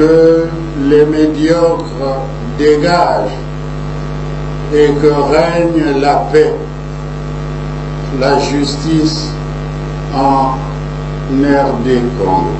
que les médiocres dégagent et que règne la paix, la justice en RD Congo.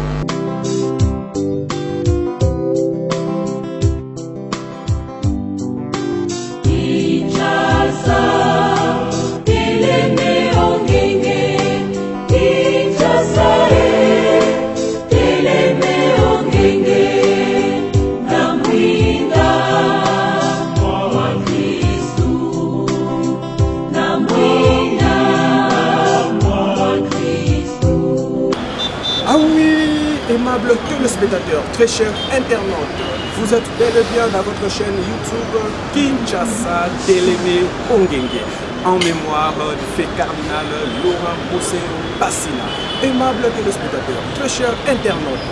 Aimables téléspectateurs, très chers internautes, vous êtes bel et bien dans votre chaîne YouTube Kinshasa Télémé Ongenge, en mémoire du fait cardinal Laurent Bossé Bassina. Aimables téléspectateurs, très chers internautes,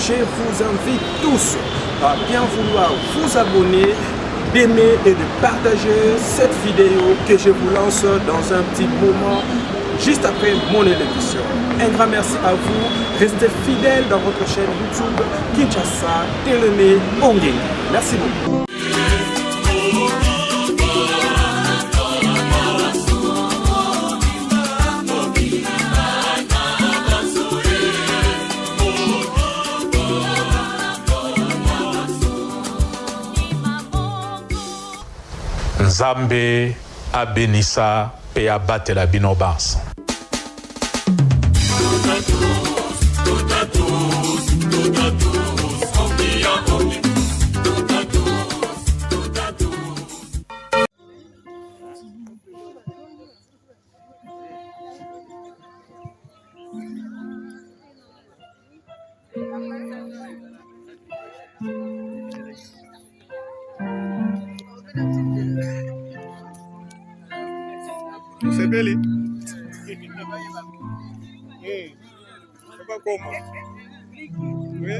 je vous invite tous à bien vouloir vous abonner, d'aimer et de partager cette vidéo que je vous lance dans un petit moment juste après mon élection. Un grand merci à vous. Restez fidèles dans votre chaîne YouTube Kinshasa Télémé Ongenge. Merci beaucoup. Nzambe abenisa pe abatela bino banso. C'est belé. C'est pas comment. Oui.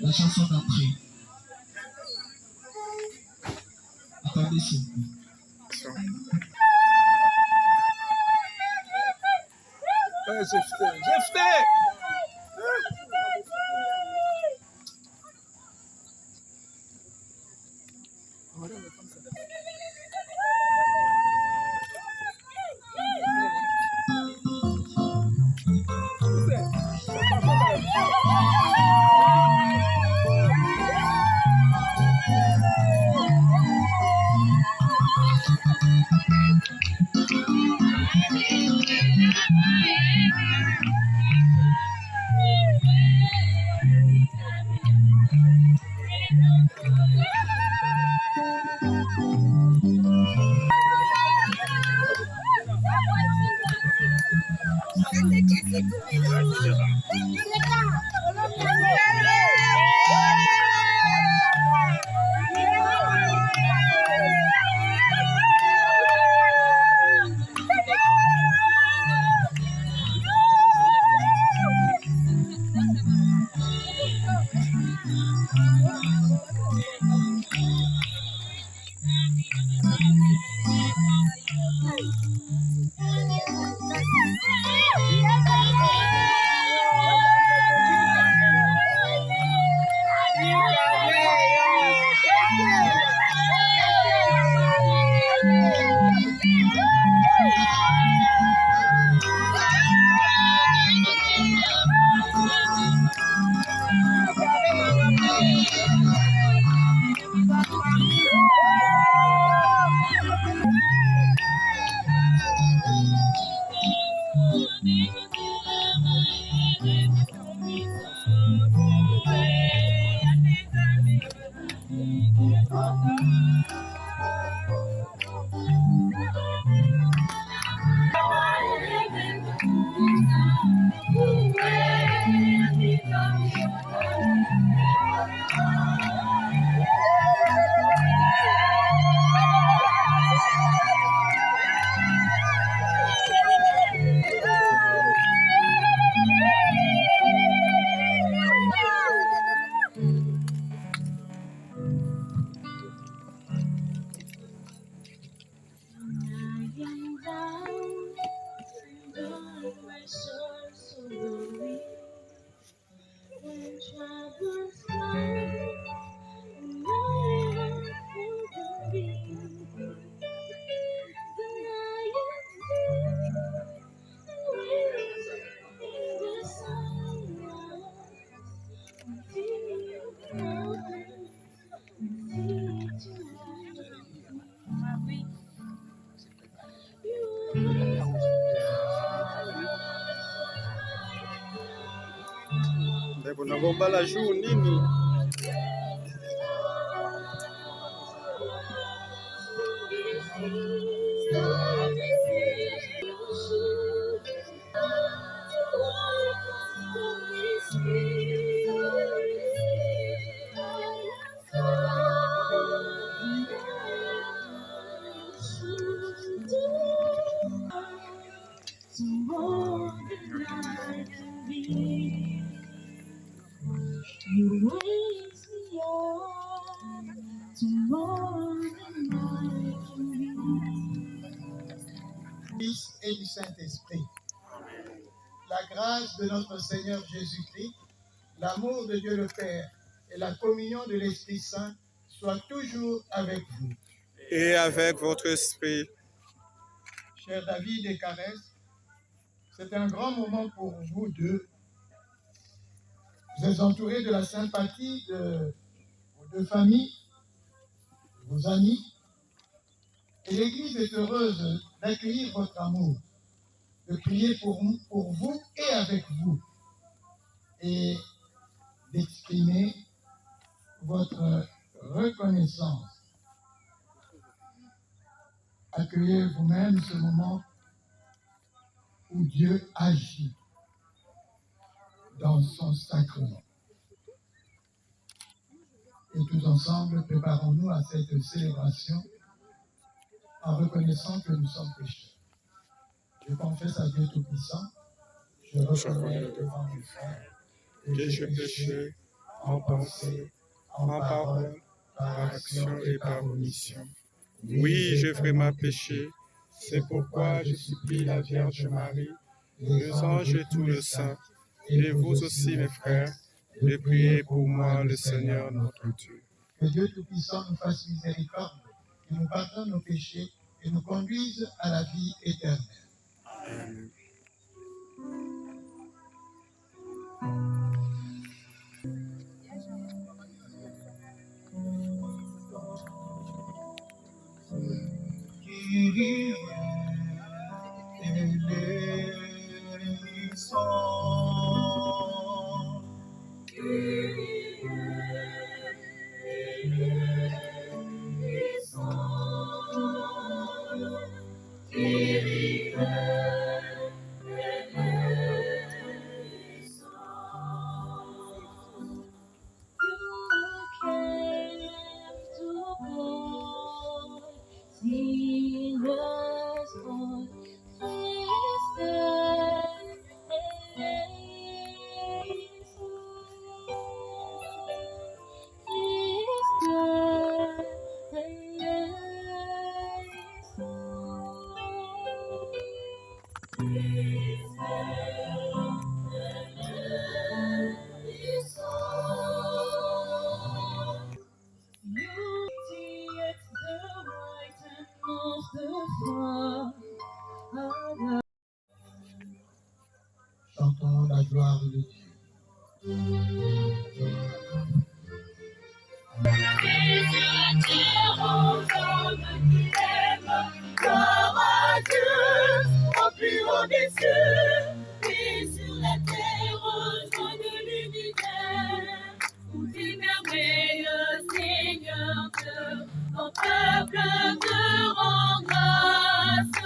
La chanson d'après. Attendez s'il vous plaît. J'ai fait. Ndebo na bomba la jour nini? You raise me up to more than I can be. Fils et du Saint-Esprit. La grâce de notre Seigneur Jésus-Christ, l'amour de Dieu le Père et la communion de l'Esprit Saint soient toujours avec vous. Et avec votre esprit. Cher David et Caresse, c'est un grand moment pour vous deux. Vous êtes entourés de la sympathie de vos deux familles, de vos amis, et l'Église est heureuse d'accueillir votre amour, de prier pour vous et avec vous, et d'exprimer votre reconnaissance. Accueillez vous-même ce moment où Dieu agit dans son sacrement. Et tous ensemble, préparons-nous à cette célébration en reconnaissant que nous sommes pécheurs. Je confesse à Dieu Tout-Puissant, je reconnais devant mes frères que j'ai péché en pensée, en parole, par action et par omission. Oui, j'ai vraiment péché. C'est pourquoi je supplie la Vierge Marie, les anges et tous les saints, et vous aussi, mes frères, de prier pour moi, le Seigneur notre Dieu. Que Dieu Tout-Puissant nous fasse miséricorde, qu'il nous pardonne nos péchés et nous conduise à la vie éternelle. Amen. Chantons la gloire de Dieu. Gloire à Dieu, au plus haut des cieux, et sur la terre, au sein de l'univers, où des merveilles, Seigneur Dieu, ton peuple te rend grâce.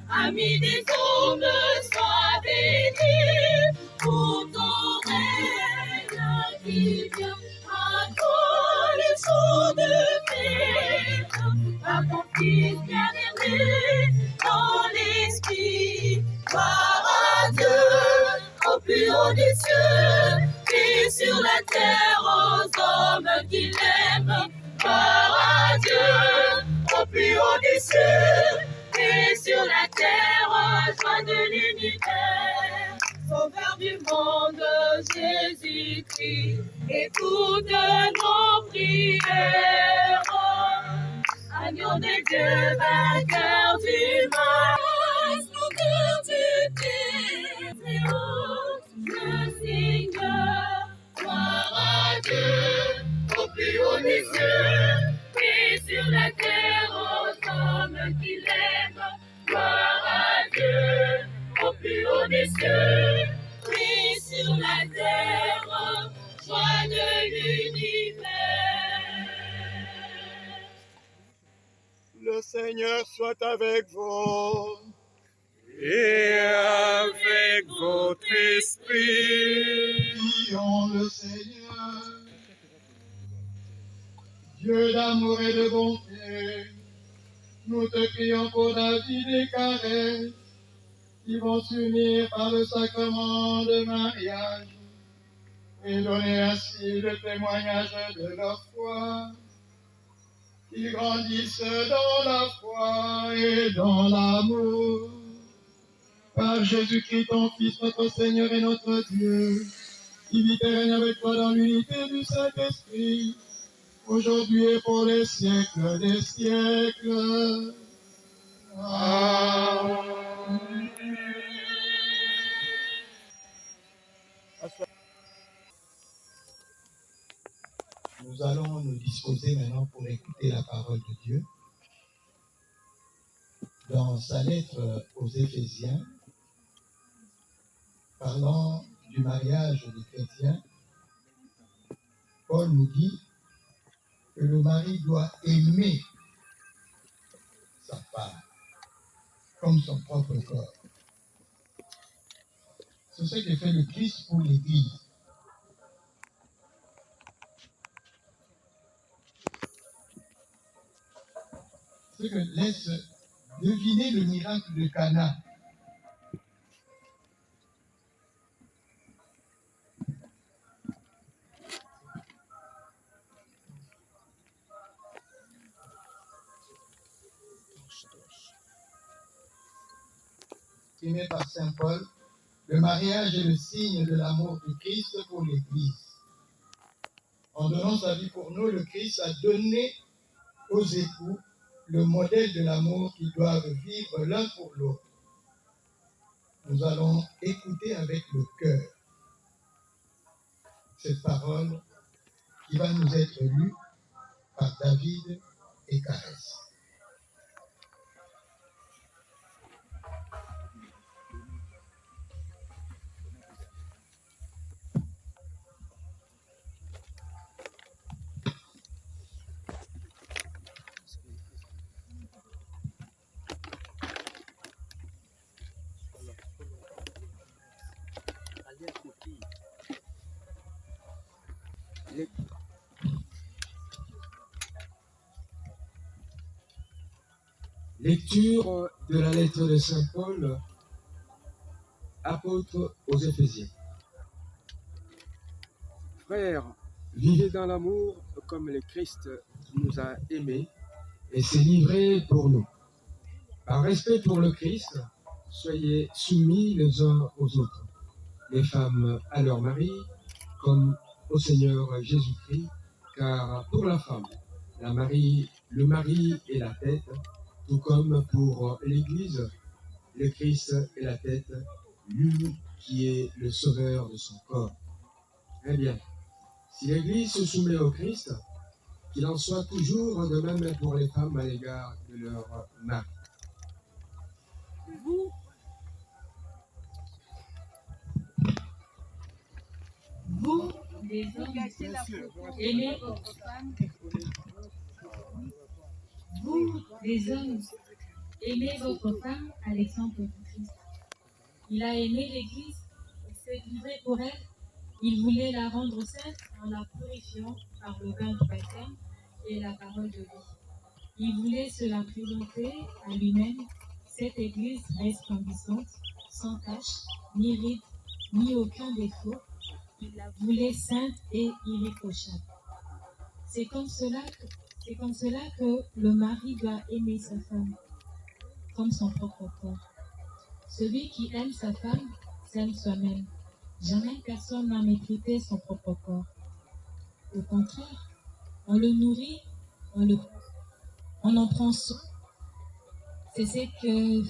Amis des hommes, sois bénis pour ton règne qui vient à toi les jours de fête. À ton Fils bien-aimé dans l'esprit, gloire à Dieu au plus haut des cieux et sur la terre aux hommes qui l'aiment. Gloire à Dieu au plus haut des cieux et sur la terre, joie de l'univers. Sauveur du monde, Jésus-Christ, écoute nos prières. Agneau de Dieu, vainqueur du mal, sauveur du Père, le Seigneur, gloire à Dieu, au plus haut des cieux, et sur la terre aux hommes qui l'aiment. plus haut des cieux, oui, sur la terre, joie de l'univers. Le Seigneur soit avec vous. Et avec votre esprit. Prions le Seigneur. Dieu d'amour et de bonté, nous te prions pour David et Karès, qui vont s'unir par le sacrement de mariage et donner ainsi le témoignage de leur foi, qui grandissent dans la foi et dans l'amour. Par Jésus-Christ, ton Fils, notre Seigneur et notre Dieu, qui vit et règne avec toi dans l'unité du Saint-Esprit, aujourd'hui et pour les siècles des siècles. Amen. Nous allons nous disposer maintenant pour écouter la parole de Dieu. Dans sa lettre aux Éphésiens, parlant du mariage des chrétiens, Paul nous dit que le mari doit aimer sa femme comme son propre corps. C'est ce que fait le Christ pour l'Église. Ce que laisse deviner le miracle de Cana. Exprimé par Saint Paul, le mariage est le signe de l'amour du Christ pour l'Église. En donnant sa vie pour nous, le Christ a donné aux époux le modèle de l'amour qu'ils doivent vivre l'un pour l'autre. Nous allons écouter avec le cœur cette parole qui va nous être lue par David et Karès. Lecture de la lettre de Saint Paul, apôtre aux Éphésiens. Frères, vivez dans l'amour comme le Christ nous a aimés et s'est livré pour nous. Par respect pour le Christ, soyez soumis les uns aux autres, les femmes à leur mari, comme au Seigneur Jésus-Christ, car pour la femme, le mari est la tête, tout comme pour l'Église, le Christ est la tête, lui qui est le sauveur de son corps. Eh bien, si l'Église se soumet au Christ, qu'il en soit toujours de même pour les femmes à l'égard de leur mari. Vous, les hommes, aimez votre femme. Vous, les hommes, aimez votre femme à l'exemple du Christ. Il a aimé l'Église, il s'est livré pour elle. Il voulait la rendre sainte en la purifiant par le bain du baptême et la parole de vie. Il voulait se la présenter à lui-même, cette Église resplendissante, sans tache, ni ride, ni aucun défaut. Il la voulait sainte et irréprochable. C'est comme cela que le mari doit aimer sa femme, comme son propre corps. Celui qui aime sa femme s'aime soi-même. Jamais personne n'a méprisé son propre corps. Au contraire, on le nourrit, on en prend soin. C'est ce que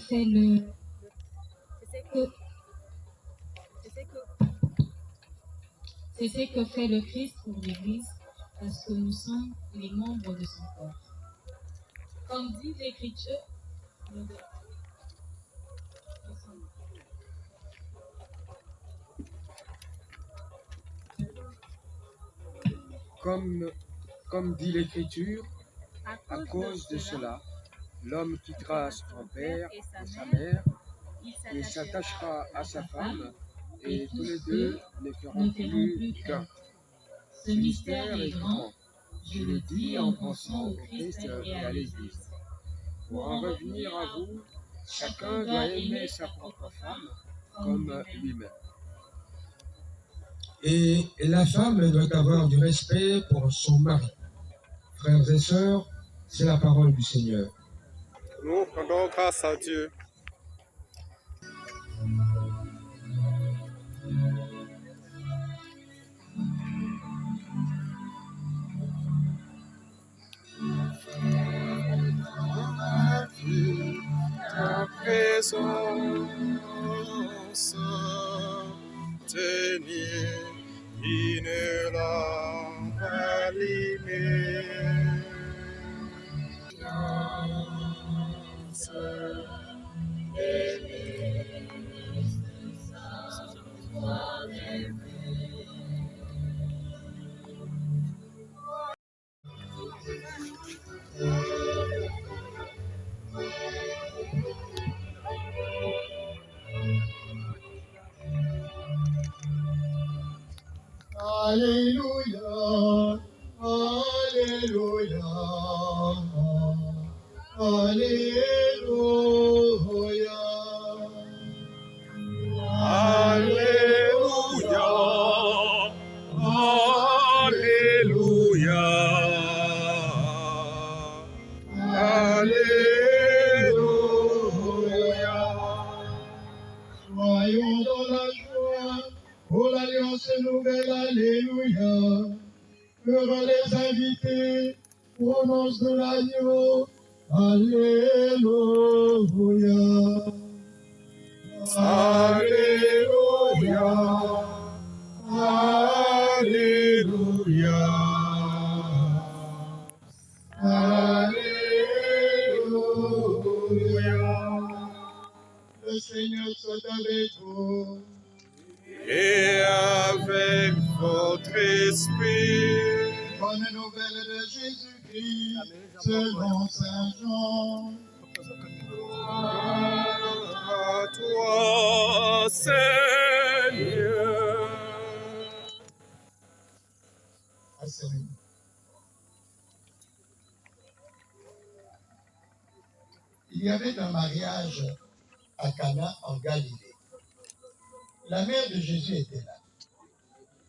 fait le Christ pour l'Église, parce que nous sommes les membres de son corps. Comme dit l'Écriture, comme dit l'Écriture, à cause de cela, l'homme quittera son père et sa mère, il s'attachera à sa femme, et tous les deux ne feront plus qu'un. Ce mystère est grand. Je le dis en pensant au Christ et à l'Église. Pour en revenir à vous, chacun doit aimer sa propre femme comme lui-même. Et la femme doit avoir du respect pour son mari. Frères et sœurs, c'est la parole du Seigneur. Nous rendons grâce à Dieu. Ta présence, tenir inébranlable. Alléluia, Alléluia, Alléluia. Alléluia, Alléluia, Alléluia. Soyons dans la joie, pour l'alliance nouvelle, Alléluia. Heureux les invités, prononcent de l'agneau, Alléluia. Alléluia, Alléluia, Alléluia. Le Seigneur soit avec vous. Et avec votre esprit. Bonne nouvelle de Jésus-Christ, selon Saint Jean. Gloire à toi, Seigneur. Asseyez-vous. Il y avait un mariage à Cana en Galilée. La mère de Jésus était là.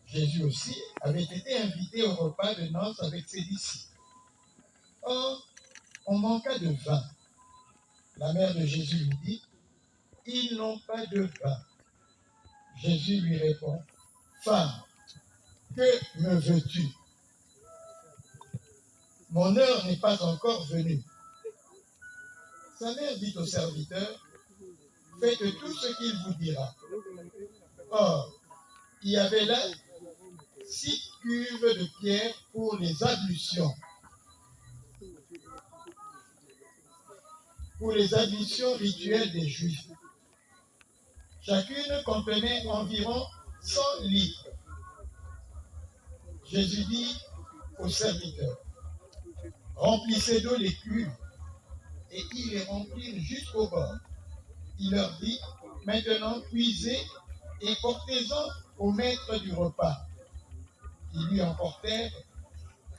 Jésus aussi avait été invité au repas de noces avec ses disciples. Or, on manqua de vin. La mère de Jésus lui dit, « Ils n'ont pas de vin. » Jésus lui répond, « Femme, que me veux-tu? Mon heure n'est pas encore venue. » Sa mère dit au serviteur, « Faites tout ce qu'il vous dira. » Or, il y avait là 6 cuves de pierre pour les ablutions. Pour les ablutions rituelles des Juifs. Chacune contenait environ 100 litres. Jésus dit aux serviteurs, remplissez d'eau les cuves, et ils les remplirent jusqu'au bord. Il leur dit, maintenant puisez et portez-en au maître du repas. Ils lui emportèrent.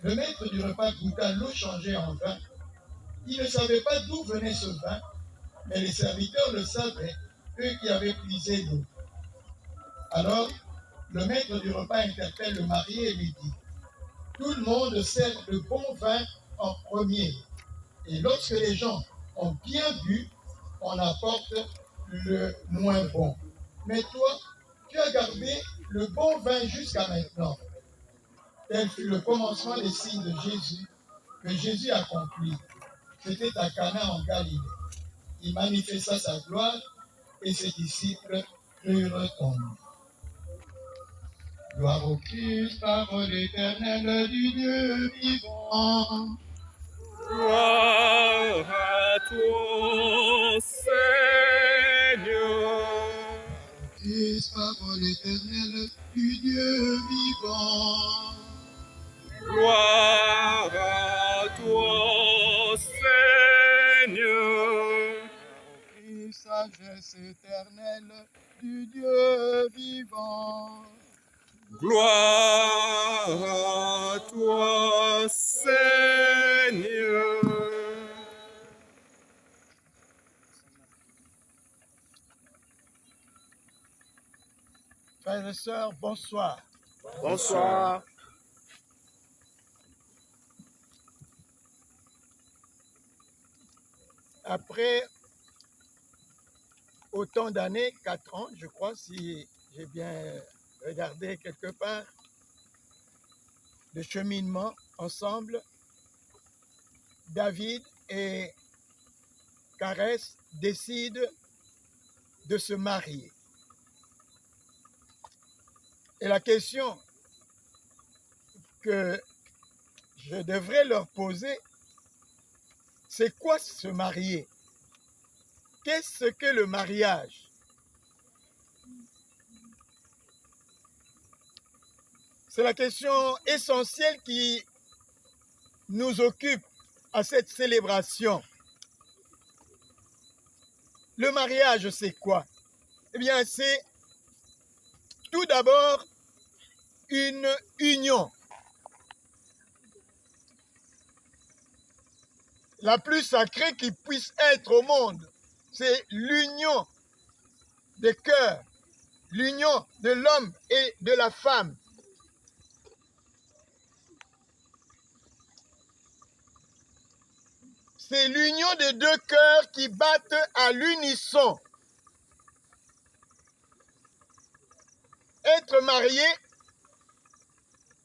Le maître du repas goûta l'eau changée en vin. Il ne savait pas d'où venait ce vin, mais les serviteurs le savaient, eux qui avaient puisé l'eau. Alors, le maître du repas interpelle le marié et lui dit, tout le monde sert le bon vin en premier, et lorsque les gens ont bien bu, on apporte le moins bon. Mais toi, tu as gardé le bon vin jusqu'à maintenant. Tel fut le commencement des signes de Jésus, que Jésus accomplit. C'était à Cana en Galilée. Il manifesta sa gloire et ses disciples crurent en lui. Gloire au Christ, parole éternelle du Dieu vivant. Gloire à toi, Seigneur. Christ, parole éternelle du Dieu vivant. Gloire à toi, Seigneur. Crie sagesse éternelle du Dieu vivant. Gloire à toi, Seigneur. Frères et sœurs, bonsoir. Bonsoir. Après autant d'années, 4 ans, je crois, si j'ai bien regardé quelque part, de cheminement ensemble, David et Caresse décident de se marier. Et la question que je devrais leur poser, c'est quoi se marier? Qu'est-ce que le mariage? C'est la question essentielle qui nous occupe à cette célébration. Le mariage, c'est quoi? Eh bien, c'est tout d'abord une union. La plus sacrée qui puisse être au monde, c'est l'union des cœurs, l'union de l'homme et de la femme. C'est l'union des deux cœurs qui battent à l'unisson. Être marié,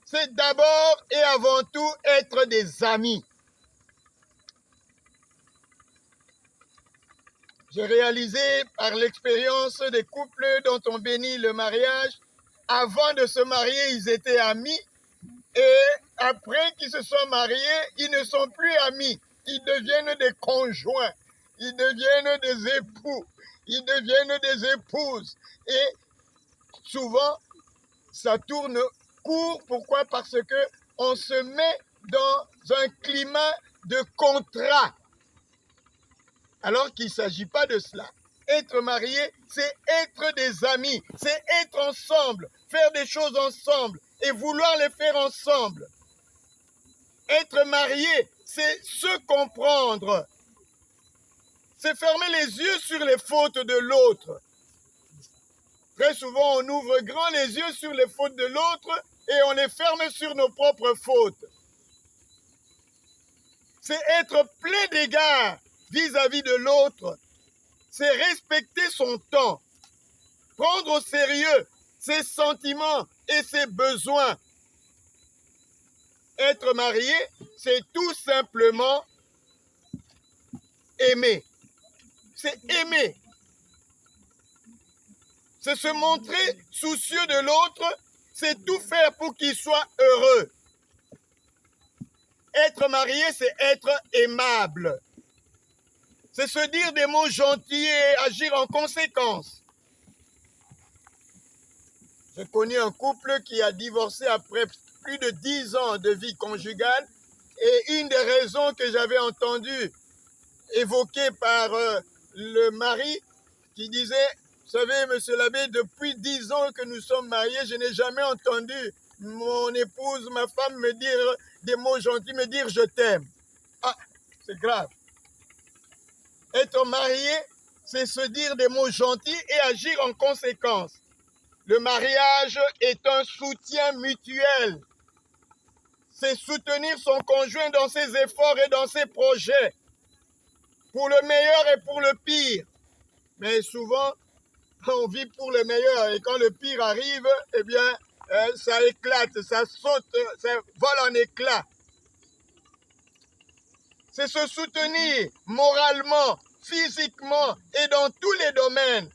c'est d'abord et avant tout être des amis. J'ai réalisé par l'expérience des couples dont on bénit le mariage, avant de se marier, ils étaient amis, et après qu'ils se sont mariés, ils ne sont plus amis. Ils deviennent des conjoints, ils deviennent des époux, ils deviennent des épouses. Et souvent, ça tourne court. Pourquoi? Parce que on se met dans un climat de contrat, alors qu'il ne s'agit pas de cela. Être marié, c'est être des amis, c'est être ensemble, faire des choses ensemble et vouloir les faire ensemble. Être marié, c'est se comprendre. C'est fermer les yeux sur les fautes de l'autre. Très souvent, on ouvre grand les yeux sur les fautes de l'autre et on les ferme sur nos propres fautes. C'est être plein d'égards vis-à-vis de l'autre. C'est respecter son temps, prendre au sérieux ses sentiments et ses besoins. Être marié, c'est tout simplement aimer. C'est aimer. C'est se montrer soucieux de l'autre, c'est tout faire pour qu'il soit heureux. Être marié, c'est être aimable. C'est se dire des mots gentils et agir en conséquence. J'ai connu un couple qui a divorcé après plus de 10 ans de vie conjugale, et une des raisons que j'avais entendues évoquées par le mari qui disait: vous savez, monsieur l'abbé, depuis 10 ans que nous sommes mariés, je n'ai jamais entendu mon épouse, ma femme, me dire des mots gentils, me dire je t'aime. Ah, c'est grave. Être marié, c'est se dire des mots gentils et agir en conséquence. Le mariage est un soutien mutuel. C'est soutenir son conjoint dans ses efforts et dans ses projets, pour le meilleur et pour le pire. Mais souvent, on vit pour le meilleur, et quand le pire arrive, eh bien, ça éclate, ça saute, ça vole en éclats. C'est se soutenir moralement, physiquement et dans tous les domaines.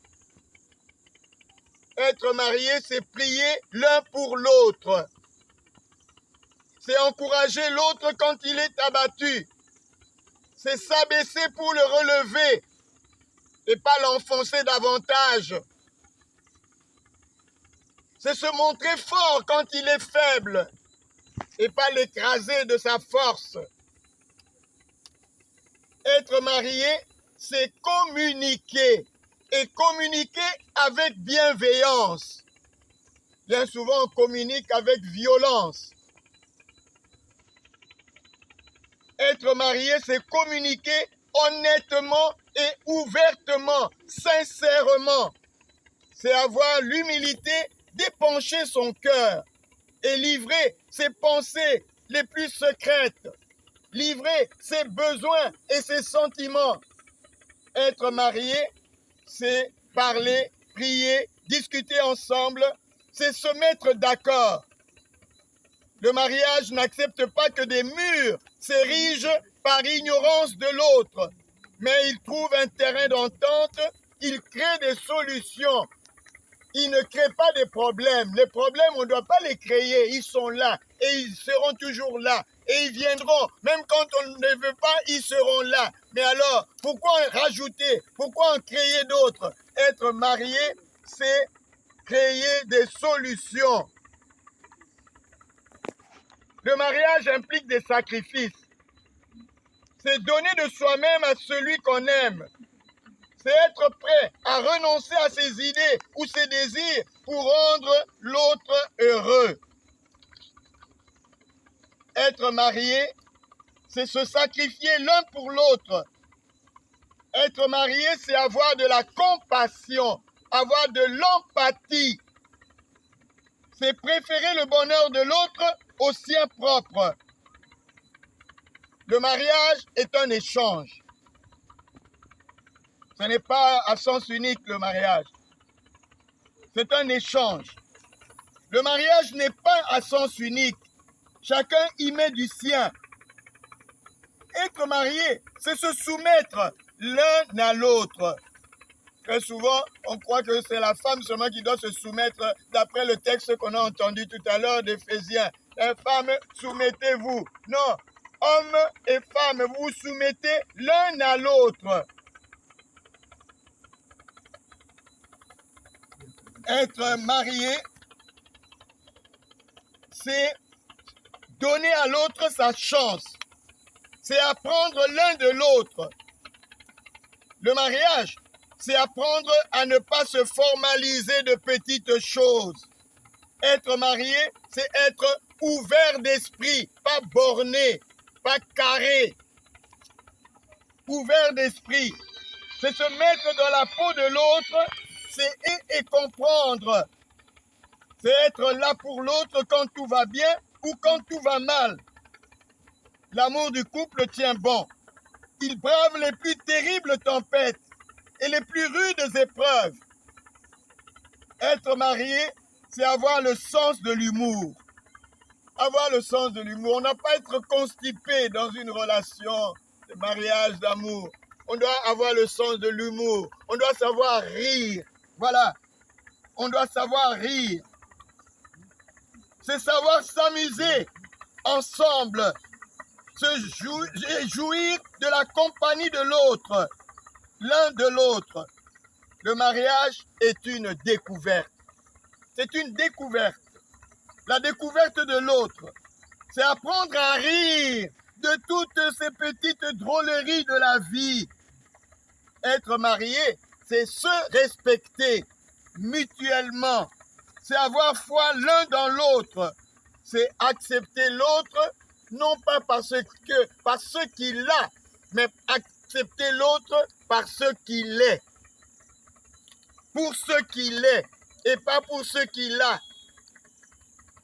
Être marié, c'est prier l'un pour l'autre. C'est encourager l'autre quand il est abattu. C'est s'abaisser pour le relever et pas l'enfoncer davantage. C'est se montrer fort quand il est faible et pas l'écraser de sa force. Être marié, c'est communiquer et communiquer avec bienveillance. Bien souvent, on communique avec violence. Être marié, c'est communiquer honnêtement et ouvertement, sincèrement. C'est avoir l'humilité d'épancher son cœur et livrer ses pensées les plus secrètes, livrer ses besoins et ses sentiments. Être marié, c'est parler, prier, discuter ensemble, c'est se mettre d'accord. Le mariage n'accepte pas que des murs s'érigent par ignorance de l'autre, mais il trouve un terrain d'entente, il crée des solutions. Il ne crée pas des problèmes. Les problèmes, on ne doit pas les créer. Ils sont là et ils seront toujours là. Et ils viendront. Même quand on ne veut pas, ils seront là. Mais alors, pourquoi en rajouter? Pourquoi en créer d'autres? Être marié, c'est créer des solutions. Le mariage implique des sacrifices. C'est donner de soi-même à celui qu'on aime. C'est être prêt à renoncer à ses idées ou ses désirs pour rendre l'autre heureux. Être marié, c'est se sacrifier l'un pour l'autre. Être marié, c'est avoir de la compassion, avoir de l'empathie. C'est préférer le bonheur de l'autre au sien propre. Le mariage est un échange. Ce n'est pas à sens unique le mariage. C'est un échange. Le mariage n'est pas à sens unique. Chacun y met du sien. Être marié, c'est se soumettre l'un à l'autre. Très souvent, on croit que c'est la femme seulement qui doit se soumettre d'après le texte qu'on a entendu tout à l'heure d'Éphésiens. Les femmes, soumettez-vous. Non, hommes et femmes, vous vous soumettez l'un à l'autre. Être marié, c'est donner à l'autre sa chance. C'est apprendre l'un de l'autre. Le mariage, c'est apprendre à ne pas se formaliser de petites choses. Être marié, c'est être ouvert d'esprit, pas borné, pas carré. Ouvert d'esprit, c'est se mettre dans la peau de l'autre, c'est et comprendre. C'est être là pour l'autre quand tout va bien ou quand tout va mal. L'amour du couple tient bon. Il brave les plus terribles tempêtes et les plus rudes épreuves. Être marié, c'est avoir le sens de l'humour. Avoir le sens de l'humour. On n'a pas à être constipé dans une relation de mariage, d'amour. On doit avoir le sens de l'humour. On doit savoir rire. Voilà. On doit savoir rire. C'est savoir s'amuser ensemble. Jouir de la compagnie de l'autre. L'un de l'autre. Le mariage est une découverte. C'est une découverte. La découverte de l'autre. C'est apprendre à rire de toutes ces petites drôleries de la vie. Être marié, c'est se respecter mutuellement. C'est avoir foi l'un dans l'autre. C'est accepter l'autre, non pas parce qu'il a, mais accepter l'autre par ce qu'il est. Pour ce qu'il est et pas pour ce qu'il a.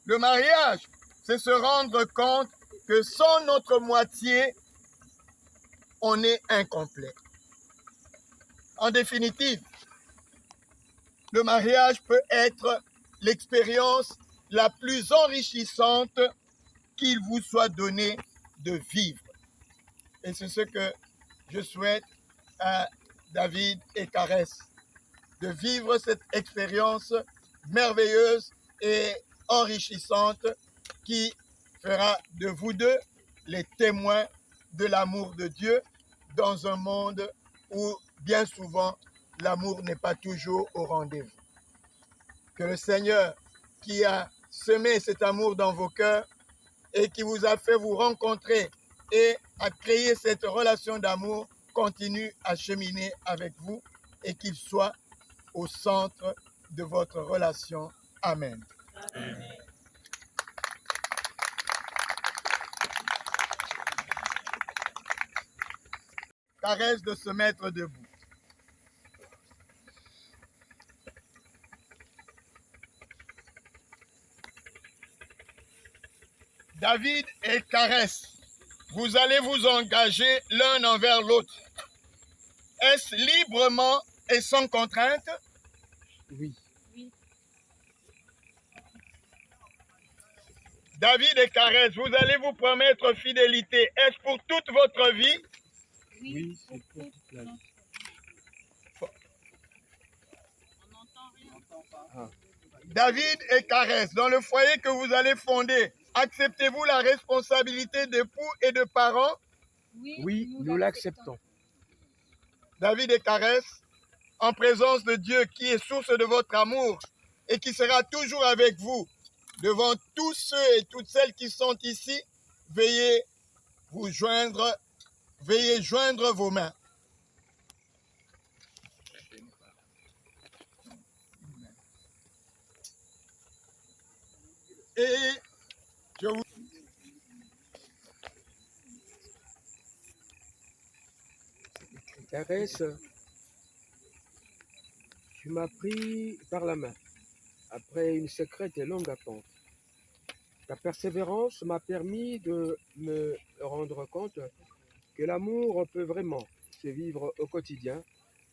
Le mariage, c'est se rendre compte que sans notre moitié, on est incomplet. En définitive, le mariage peut être l'expérience la plus enrichissante qu'il vous soit donné de vivre. Et c'est ce que je souhaite à David et Caresse, de vivre cette expérience merveilleuse et enrichissante qui fera de vous deux les témoins de l'amour de Dieu dans un monde où bien souvent l'amour n'est pas toujours au rendez-vous. Que le Seigneur qui a semé cet amour dans vos cœurs et qui vous a fait vous rencontrer et à créer cette relation d'amour continue à cheminer avec vous et qu'il soit au centre de votre relation. Amen. Caresse de se mettre debout. David et Caresse, vous allez vous engager l'un envers l'autre. Est-ce librement et sans contrainte? Oui. David et Caresse, vous allez vous promettre fidélité. Est-ce pour toute votre vie? Oui, c'est pour toute la vie. David et Caresse, dans le foyer que vous allez fonder, acceptez-vous la responsabilité d'époux et de parents? Oui, nous l'acceptons. David et Caresse, en présence de Dieu qui est source de votre amour et qui sera toujours avec vous, devant tous ceux et toutes celles qui sont ici, veuillez joindre vos mains. Et je vous... Caresse, tu m'as pris par la main après une secrète et longue attente. Ta persévérance m'a permis de me rendre compte que l'amour peut vraiment se vivre au quotidien,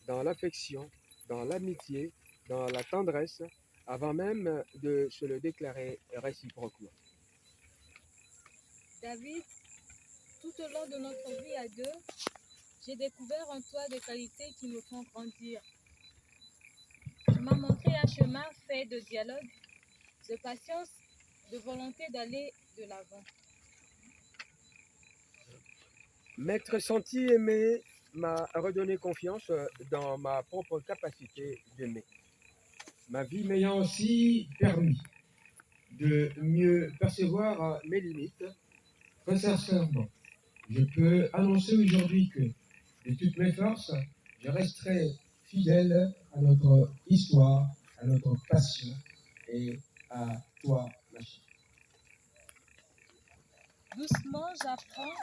dans l'affection, dans l'amitié, dans la tendresse, avant même de se le déclarer réciproquement. David, tout au long de notre vie à deux, j'ai découvert en toi des qualités qui me font grandir. Tu m'as montré un chemin fait de dialogue, de patience, de volonté d'aller de l'avant. M'être senti aimé m'a redonné confiance dans ma propre capacité d'aimer. Ma vie m'ayant aussi permis de mieux percevoir mes limites, très sincèrement, je peux annoncer aujourd'hui que, de toutes mes forces, je resterai fidèle à notre histoire, à notre passion et à toi, ma chérie. Doucement, j'apprends.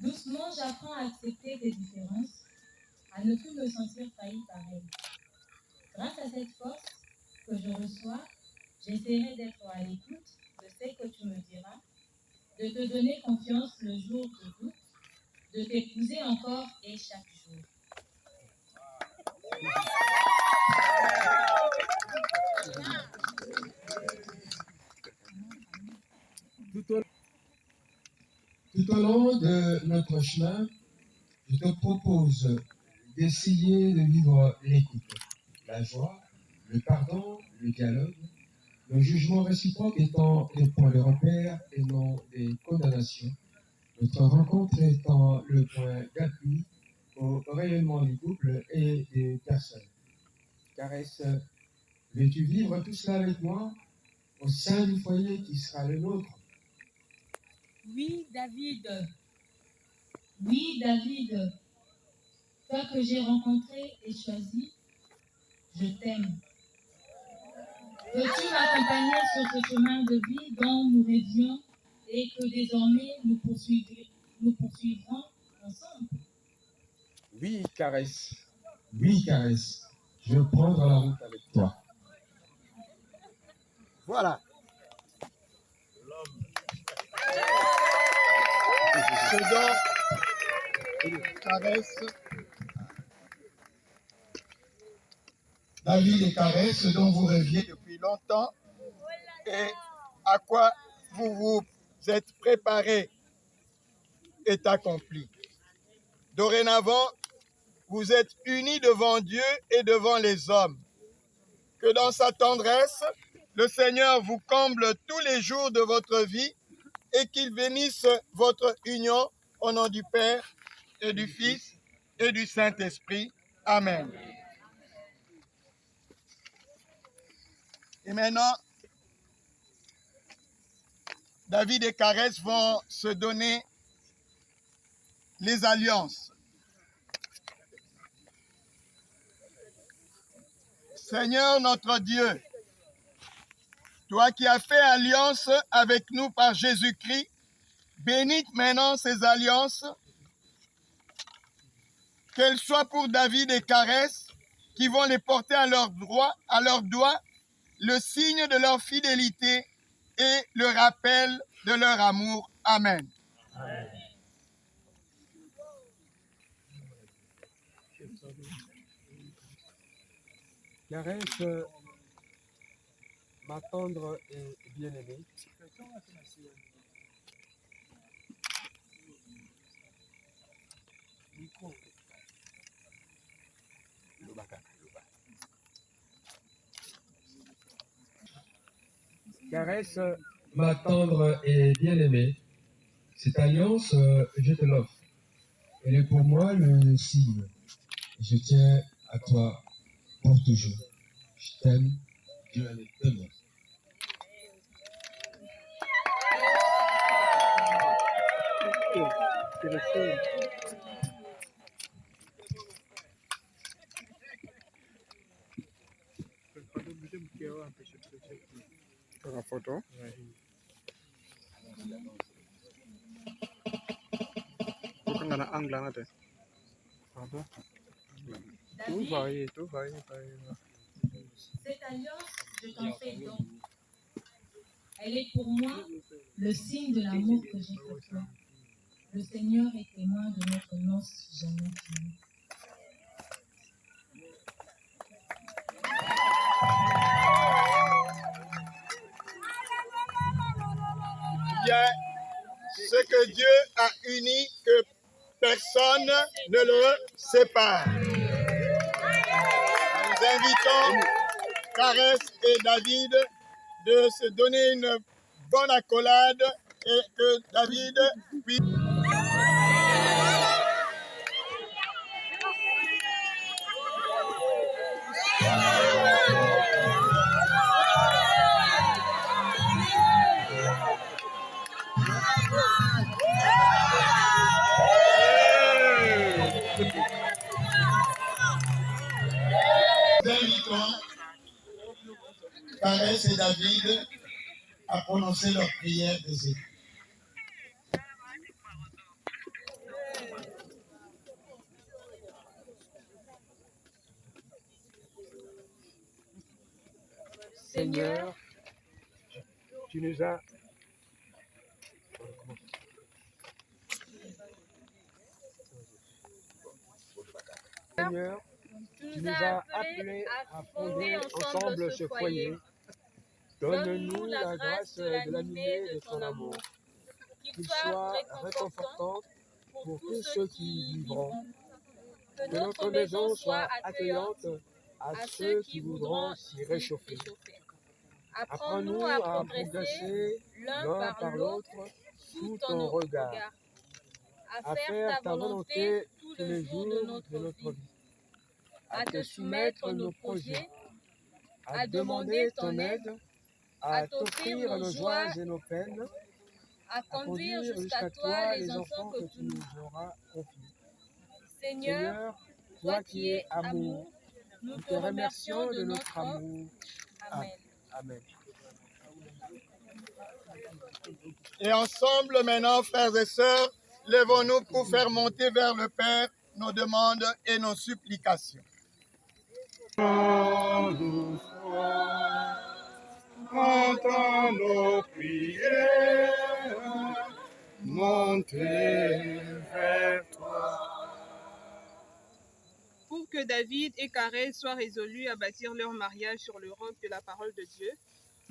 Doucement, j'apprends à accepter des différences, à ne plus me sentir trahi par elles. Grâce à cette force que je reçois, j'essaierai d'être à l'écoute de ce que tu me diras, de te donner confiance le jour de doute, de t'épouser encore et chaque jour. Tout au long de notre chemin, je te propose d'essayer de vivre l'écoute, la joie, le pardon, le dialogue, le jugement réciproque étant des points de repère et non des condamnations, notre rencontre étant le point d'appui au rayonnement du couple et des personnes. Caresse, veux-tu vivre tout cela avec moi au sein du foyer qui sera le nôtre? Oui, David. Oui, David. Toi que j'ai rencontré et choisi, je t'aime. Veux-tu m'accompagner sur ce chemin de vie dont nous rêvions et que désormais nous poursuivrons ensemble? Oui, Caresse. Oui, Caresse. Je veux prendre la route avec toi. Voilà. Ce dont Caresse, David et Caresse, ce dont vous rêviez depuis longtemps et à quoi vous vous êtes préparés est accompli. Dorénavant, vous êtes unis devant Dieu et devant les hommes. Que dans sa tendresse, le Seigneur vous comble tous les jours de votre vie et qu'il bénisse votre union au nom du Père et du Fils et du Saint-Esprit. Amen. Et maintenant, David et Caresse vont se donner les alliances. Seigneur notre Dieu, toi qui as fait alliance avec nous par Jésus-Christ, bénis maintenant ces alliances, qu'elles soient pour David et Caresse, qui vont les porter à leur doigt, le signe de leur fidélité et le rappel de leur amour. Amen. Amen. Caresse, ma tendre et bien-aimée. Caresse, ma tendre et bien-aimée. Cette alliance, je te l'offre. Elle est pour moi le signe. Je tiens à toi pour toujours. Je t'aime, Dieu est l'éternel. La photo. Pardon. David, cette alliance, je t'en fais don. Elle est pour moi le signe de l'amour que j'ai pour toi. Le Seigneur est témoin de notre noce jamais finie. Bien, ce que Dieu a uni, que personne ne le sépare. Nous invitons Caresse et David de se donner une bonne accolade et que David puisse... Nous invitons Caresse et David à prononcer leur prière des écus. Seigneur, tu nous as... Seigneur, tu nous as appelés à fonder ensemble ce foyer. Donne-nous la grâce de l'animer de ton amour, qu'il soit réconfortant pour tous ceux qui y vivront. Que notre maison soit accueillante à ceux qui voudront s'y réchauffer. Apprends-nous à progresser l'un par l'autre sous ton regard, à faire ta volonté tous les jours de notre vie, à te soumettre nos projets, à demander ton aide, à t'offrir nos joies et nos peines, à conduire jusqu'à toi les enfants que tu nous auras confiés. Seigneur, toi qui es amour, nous te remercions de notre amour. Amen. Amen. Et ensemble maintenant, frères et sœurs, levons-nous pour faire monter vers le Père nos demandes et nos supplications. Entends nos prières, montez vers toi. Pour que David et Caresse soient résolus à bâtir leur mariage sur le roc de la parole de Dieu,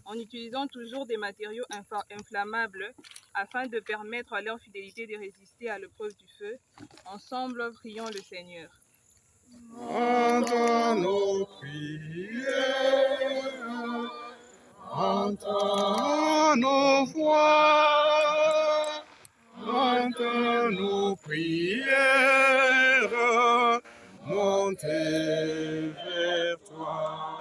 en utilisant toujours des matériaux inflammables afin de permettre à leur fidélité de résister à l'épreuve du feu, ensemble prions le Seigneur. Entends nos prières, entends nos voix, entends nos prières, montez vers toi.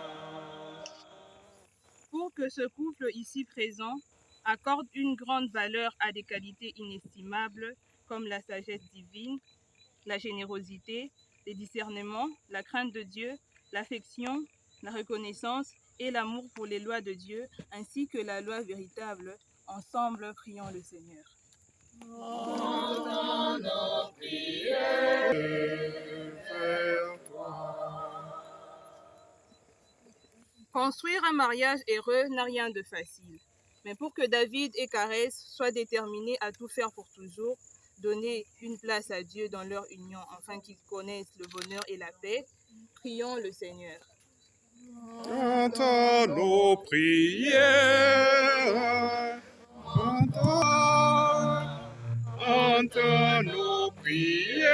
Pour que ce couple ici présent accorde une grande valeur à des qualités inestimables comme la sagesse divine, la générosité, le discernement, la crainte de Dieu, l'affection, la reconnaissance et l'amour pour les lois de Dieu, ainsi que la loi véritable. Ensemble, prions le Seigneur. Entends nos prières vers toi. Construire un mariage heureux n'a rien de facile. Mais pour que David et Caresse soient déterminés à tout faire pour toujours, donner une place à Dieu dans leur union afin qu'ils connaissent le bonheur et la paix, prions le Seigneur. Entends nos prières. Entends nos prières.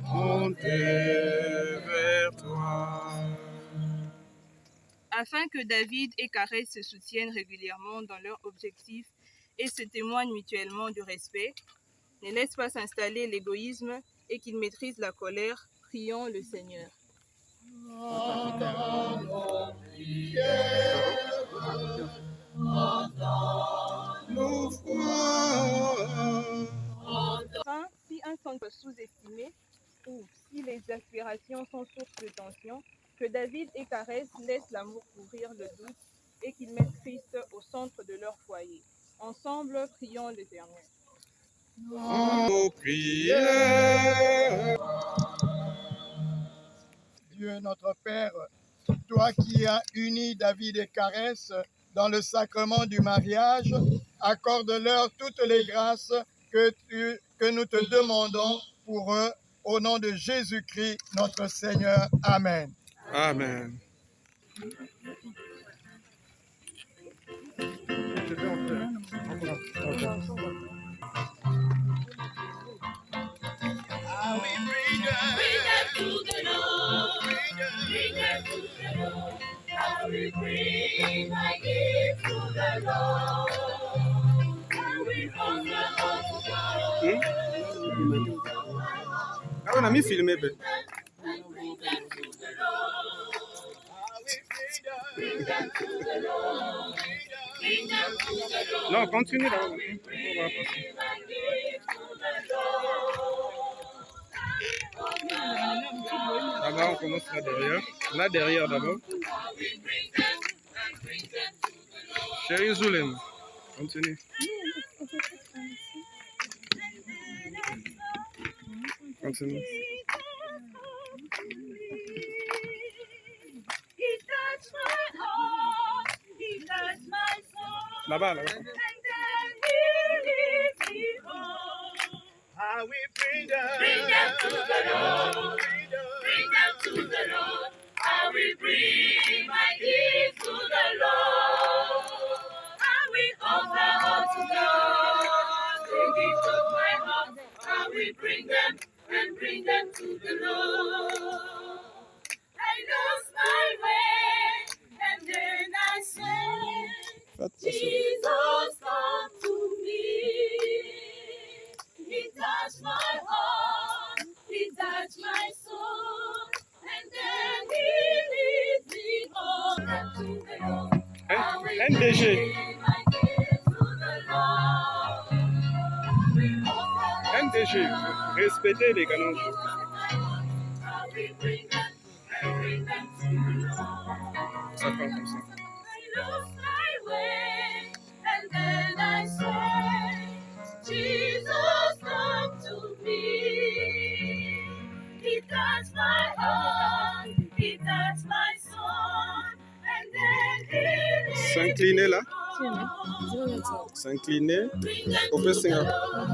Montez vers toi. Afin que David et Caresse se soutiennent régulièrement dans leurs objectifs et se témoignent mutuellement du respect, ne laisse pas s'installer l'égoïsme et qu'ils maîtrisent la colère, prions le Seigneur. Entends nos prières. Entends nos voix. Enfin, si un centre sous-estimé ou si les aspirations sont source de tension, que David et Caresse laissent l'amour couvrir le doute et qu'ils mettent Christ au centre de leur foyer. Ensemble, prions l'Éternel. Nos prières. Dieu notre Père, toi qui as uni David et Caresse dans le sacrement du mariage, accorde-leur toutes les grâces que nous te demandons pour eux, au nom de Jésus-Christ, notre Seigneur. Amen. Amen. Bring them to the Lord. Bring them to the Lord. I will bring my gift to the Lord. I will honor unto God. Ah, on a mis filmé. And bring them to the Lord. Bring them to the Lord. Bring them to the Lord. Non, continue là. I will bring my gift to the Lord. D'abord, on commence là derrière. Là derrière d'abord. Chérie Zoulem, continue. Continue. Là-bas, là-bas. I will bring them. Bring them to the Lord. Bring them to the Lord. I will bring my gift to the Lord. I will offer unto God the gift of my heart. I will bring them and bring them to the Lord. I lost my way and then I said, Jesus, come to me. He touched my heart, he touched my soul, and then he leads me on to the Lord. I will NDG. bring my gift to the Lord. NDG, respectez les canons. I will bring them and bring them to the Lord. Ça part comme ça. I lost my way, and then I said, Jesus, come to me. He touched my heart, he touched my soul, and then he S'incliner là. S'incliner. S'incliner. On peut signer.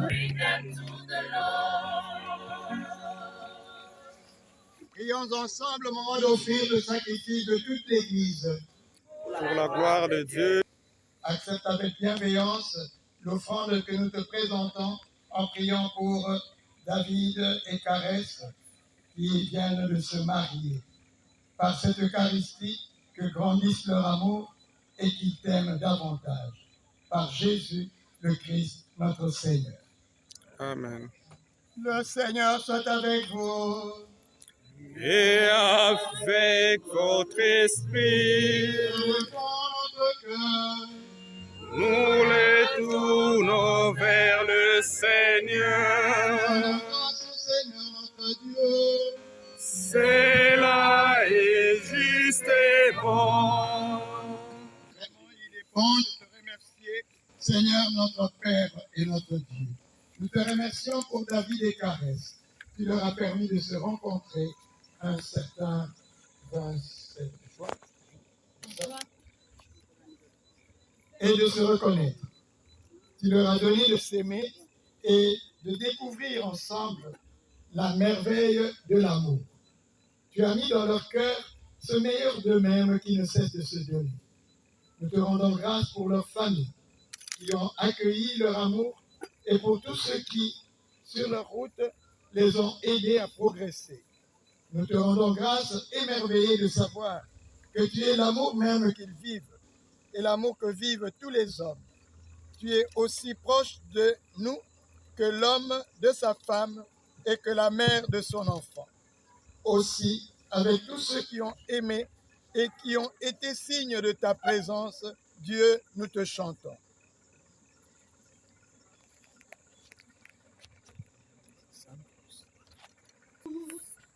Bring them to the Lord. Prions ensemble au moment d'offrir le sacrifice de toute l'Église. Pour la gloire de Dieu. Accepte avec bienveillance l'offrande que nous te présentons en priant pour David et Caresse qui viennent de se marier. Par cette Eucharistie, que grandisse leur amour et qu'ils t'aiment davantage. Par Jésus, le Christ, notre Seigneur. Amen. Le Seigneur soit avec vous. Et avec votre esprit, Notre cœur. nous les tournons vers le Seigneur. Grâce au Seigneur notre Dieu. C'est là et juste et bon. Vraiment, il est bon de te remercier, Seigneur notre Père et notre Dieu. Nous te remercions pour David et Caresse, qui leur a permis de se rencontrer un certain 27 juin et de se reconnaître. Tu leur as donné de s'aimer et de découvrir ensemble la merveille de l'amour. Tu as mis dans leur cœur ce meilleur d'eux-mêmes qui ne cesse de se donner. Nous te rendons grâce pour leur famille, qui ont accueilli leur amour, et pour tous ceux qui, sur leur route, les ont aidés à progresser. Nous te rendons grâce, émerveillés de savoir que tu es l'amour même qu'ils vivent, et l'amour que vivent tous les hommes. Tu es aussi proche de nous que l'homme de sa femme et que la mère de son enfant. Aussi, avec tous ceux qui ont aimé et qui ont été signes de ta présence, Dieu, nous te chantons.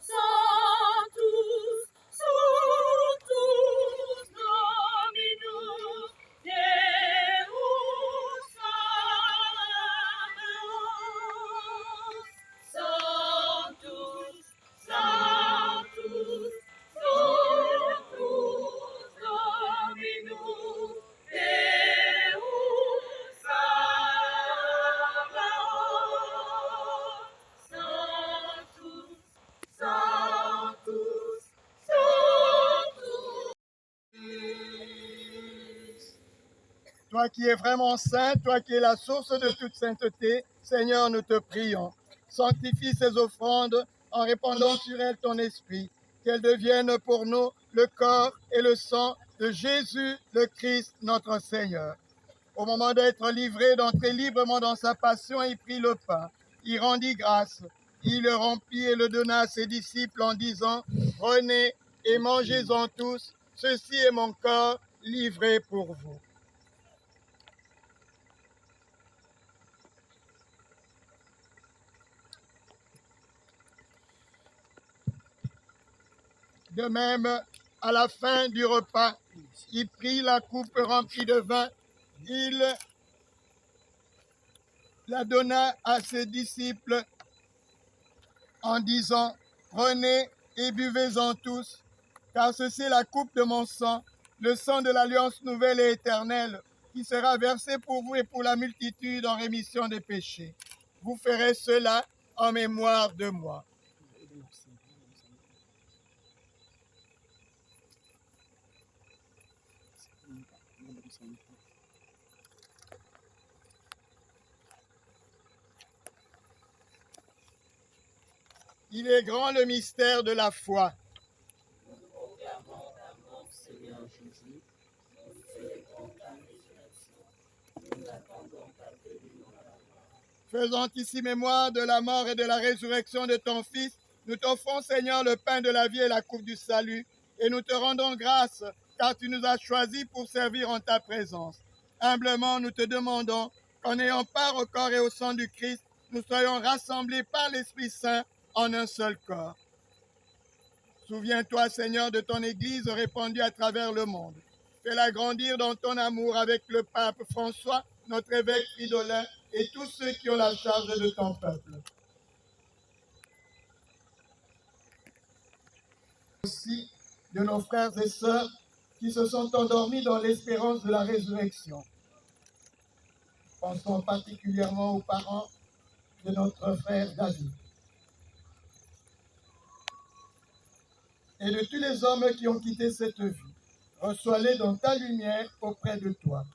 Sanctus, Sanctus, Dominus, Deus Sabaoth. Sanctus, Sanctus, Sanctus, Dominus, Deus Sabaoth. Sanctus, Sanctus, Sanctus. Toi qui es vraiment saint, toi qui es la source de toute sainteté, Seigneur, nous te prions. Sanctifie ces offrandes en répandant sur elles ton esprit, qu'elles deviennent pour nous le corps et le sang de Jésus, le Christ, notre Seigneur. Au moment d'être livré, d'entrer librement dans sa passion, il prit le pain, il rendit grâce, il le rompit et le donna à ses disciples en disant « Prenez et mangez-en tous, ceci est mon corps livré pour vous. » De même, à la fin du repas, il prit la coupe remplie de vin, il la donna à ses disciples en disant « Prenez et buvez-en tous, car ceci est la coupe de mon sang, le sang de l'alliance nouvelle et éternelle, qui sera versé pour vous et pour la multitude en rémission des péchés. Vous ferez cela en mémoire de moi. » Il est grand le mystère de la foi. Faisant ici mémoire de la mort et de la résurrection de ton Fils, nous t'offrons, Seigneur, le pain de la vie et la coupe du salut, et nous te rendons grâce, car tu nous as choisis pour servir en ta présence. Humblement, nous te demandons qu'en ayant part au corps et au sang du Christ, nous soyons rassemblés par l'Esprit Saint en un seul corps. Souviens-toi, Seigneur, de ton Église répandue à travers le monde. Fais-la grandir dans ton amour avec le pape François, notre évêque Fridolin, et tous ceux qui ont la charge de ton peuple. Aussi de nos frères et sœurs qui se sont endormis dans l'espérance de la résurrection. Pensons particulièrement aux parents de notre frère David. Et de tous les hommes qui ont quitté cette vie, reçois-les dans ta lumière auprès de toi.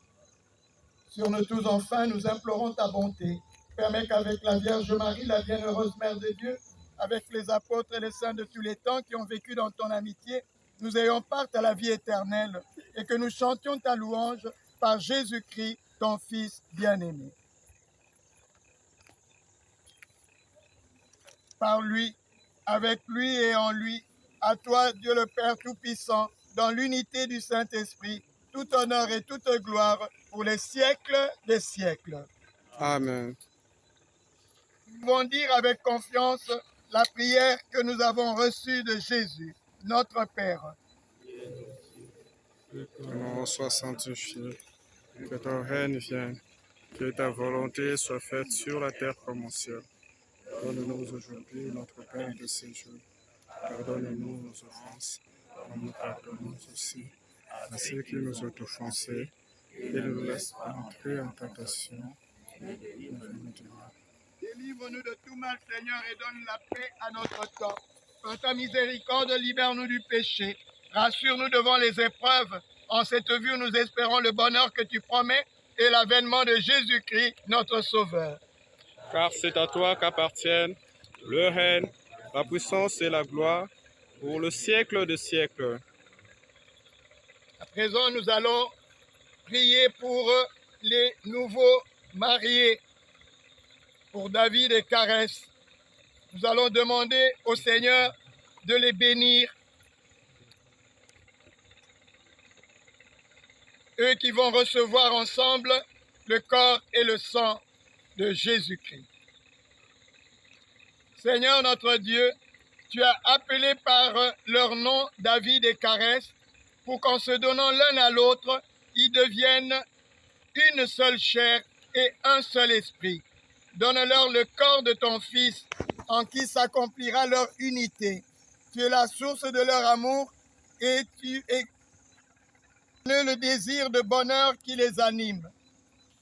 Sur nous tous, enfin, nous implorons ta bonté. Permets qu'avec la Vierge Marie, la bienheureuse Mère de Dieu, avec les apôtres et les saints de tous les temps qui ont vécu dans ton amitié, nous ayons part à la vie éternelle et que nous chantions ta louange par Jésus-Christ, ton Fils bien-aimé. par lui, avec lui et en lui, à toi, Dieu le Père Tout-Puissant, dans l'unité du Saint-Esprit, tout honneur et toute gloire pour les siècles des siècles. Amen. Nous pouvons dire avec confiance la prière que nous avons reçue de Jésus, notre Père. Que ton nom soit sanctifié, que ton règne vienne, que ta volonté soit faite sur la terre comme au ciel. Donne-nous aujourd'hui notre pain de ce jour. Pardonne-nous nos offenses, comme nous pardonnons aussi à ceux qui nous ont offensés, et ne nous laisse pas entrer en tentation. Délivre-nous de tout mal, Seigneur, et donne la paix à notre temps. Par ta miséricorde, libère-nous du péché. Rassure-nous devant les épreuves. En cette vue, nous espérons le bonheur que tu promets et l'avènement de Jésus-Christ, notre Sauveur. Car c'est à toi qu'appartiennent le règne, la puissance et la gloire pour le siècle des siècles. À présent, nous allons prier pour les nouveaux mariés, pour David et Caresse. Nous allons demander au Seigneur de les bénir. Eux qui vont recevoir ensemble le corps et le sang de Jésus-Christ. Seigneur notre Dieu, tu as appelé par leur nom David et Caresse pour qu'en se donnant l'un à l'autre, ils deviennent une seule chair et un seul esprit. Donne-leur le corps de ton Fils en qui s'accomplira leur unité. Tu es la source de leur amour et tu es le désir de bonheur qui les anime.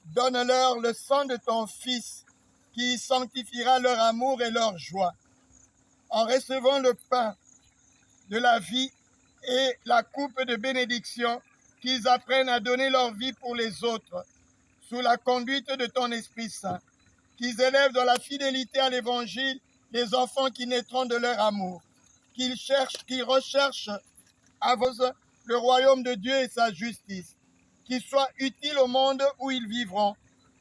Donne-leur le sang de ton Fils qui sanctifiera leur amour et leur joie. En recevant le pain de la vie et la coupe de bénédiction, qu'ils apprennent à donner leur vie pour les autres, sous la conduite de ton Esprit Saint. Qu'ils élèvent dans la fidélité à l'Évangile les enfants qui naîtront de leur amour. Qu'ils recherchent à vos le royaume de Dieu et sa justice. Qu'ils soient utiles au monde où ils vivront.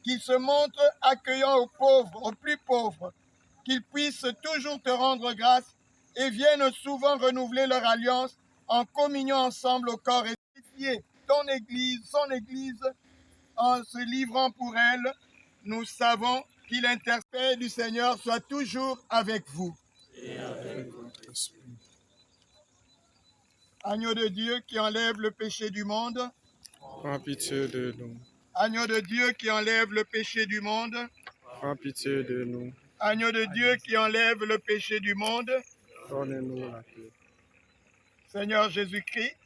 Qu'ils se montrent accueillants aux pauvres, aux plus pauvres. Qu'ils puissent toujours te rendre grâce et viennent souvent renouveler leur alliance en communion ensemble au corps et ton Église, son Église, en se livrant pour elle. Nous savons qu'il l'interprète du Seigneur soit toujours avec vous. Et avec votre esprit. Agneau de Dieu qui enlève le péché du monde. Prends pitié de nous. Agneau de Dieu qui enlève le péché du monde. Prends pitié de nous. Agneau de Dieu qui enlève le péché du monde. Donne-nous la paix. Seigneur Jésus-Christ,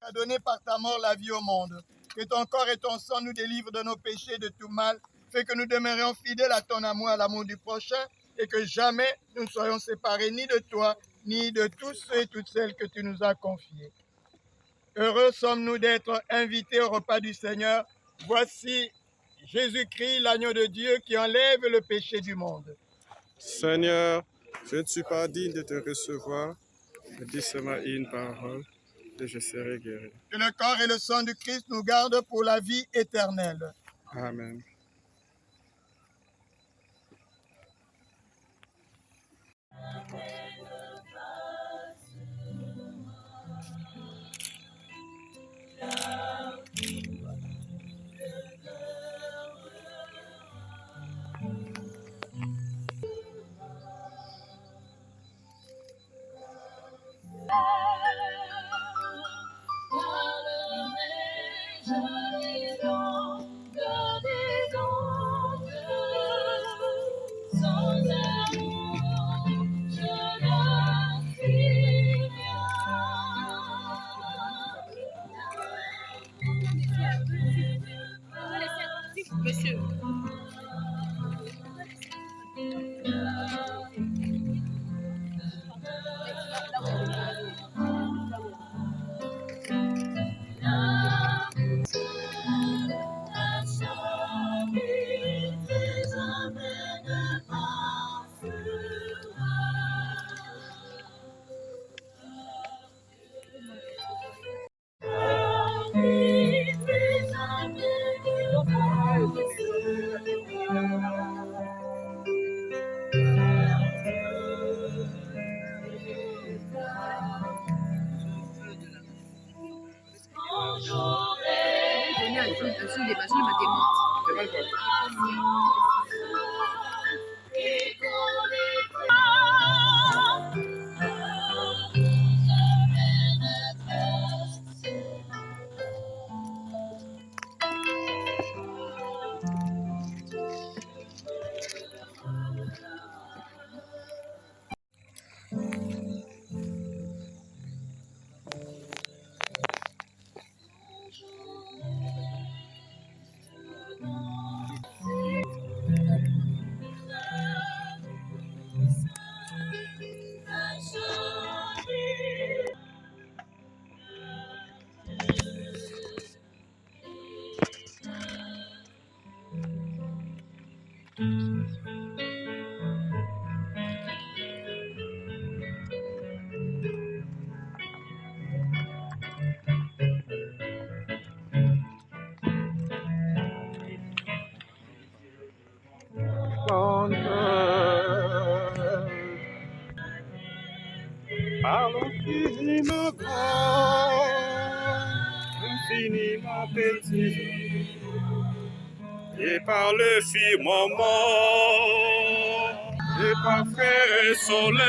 tu as donné par ta mort la vie au monde. Que ton corps et ton sang nous délivrent de nos péchés, de tout mal. Fais que nous demeurions fidèles à ton amour, à l'amour du prochain, et que jamais nous ne soyons séparés ni de toi, ni de tous ceux et toutes celles que tu nous as confiés. Heureux sommes-nous d'être invités au repas du Seigneur. Voici Jésus-Christ, l'agneau de Dieu qui enlève le péché du monde. Seigneur, je ne suis pas digne de te recevoir, mais dis seulement une parole et je serai guéri. Que le corps et le sang du Christ nous gardent pour la vie éternelle. Amen. Monsieur. Par l'infiniment grand, infiniment petit, et par le firmament, et par frère soleil,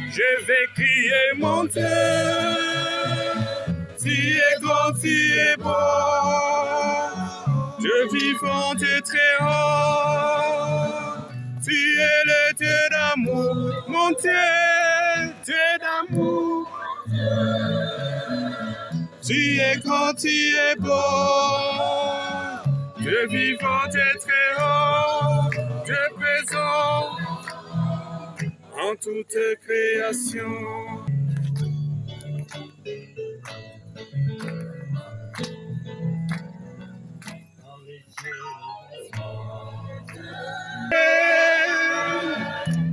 je vais crier mon Dieu, tu es grand, tu es bon, Dieu vivant et très haut, tu es le Dieu d'amour, mon Dieu, Dieu d'amour. Tu es grand, tu es beau, Dieu vivant et très haut, Dieu présent en toute création.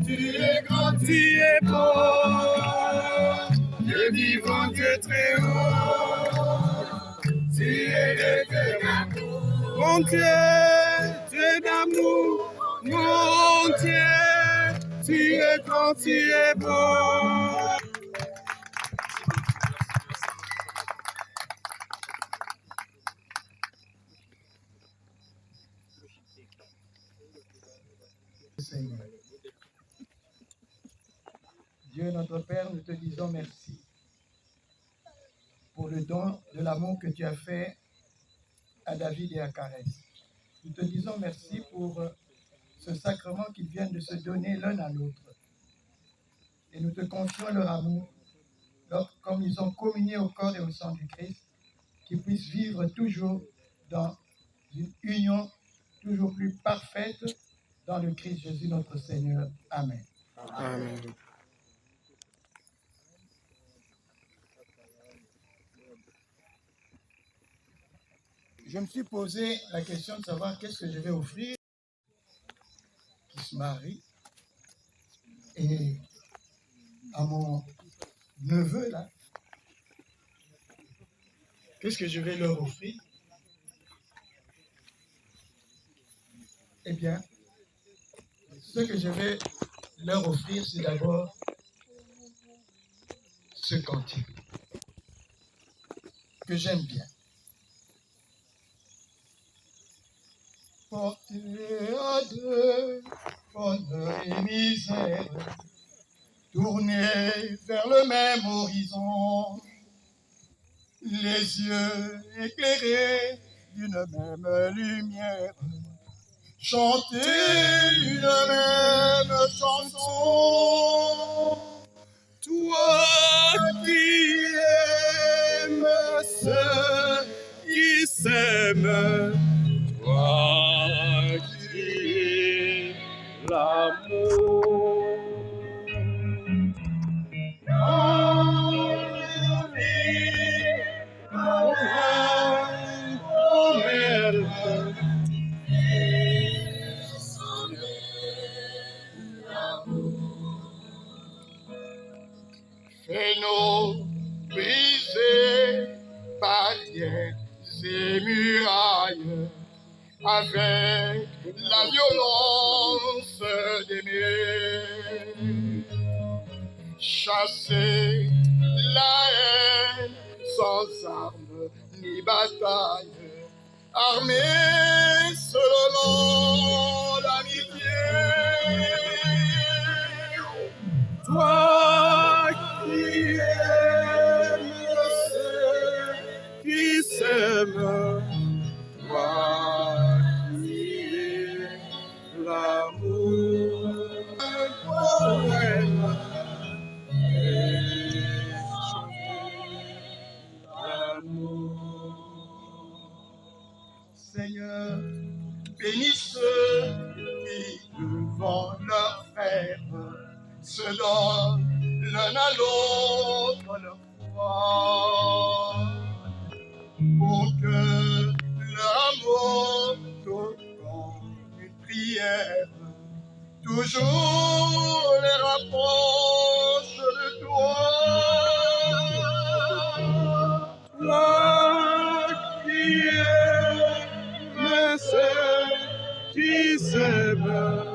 Tu es grand, tu es beau, Dieu vivant et très haut, tu es le Dieu d'amour, mon Dieu, Dieu d'amour, mon Dieu, tu es grand, tu es beau. Seigneur. Dieu notre Père, nous te disons merci pour le don de l'amour que tu as fait à David et à Karès. Nous te disons merci pour ce sacrement qu'ils viennent de se donner l'un à l'autre. Et nous te confions leur amour, comme ils ont communié au corps et au sang du Christ, qu'ils puissent vivre toujours dans une union toujours plus parfaite dans le Christ Jésus notre Seigneur. Amen. Amen. Je me suis posé la question de savoir qu'est-ce que je vais offrir qui se marie et à mon neveu là. Qu'est-ce que je vais leur offrir? Eh bien, ce que je vais leur offrir, c'est d'abord ce cantique que j'aime bien. Portez à deux, bonheur et misère, tournez vers le même horizon, les yeux éclairés d'une même lumière, chantez une même chanson. Toi qui aimes ceux qui s'aiment, toi qui es l'amour. Fais-nous briser barrières et murailles avec la violence d'aimer. Chasser la haine sans armes ni bataille, armés seulement d'amitié. Toi qui aimes ceux qui s'aiment, toi qui es l'amour, un poème et chanter l'amour. Seigneur, bénis ceux qui, devant leurs frères, se donnent l'un à l'autre leur foi, pour que leur amour comme une prière toujours les rapproche de toi. Toi qui aimes ceux qui s'aiment,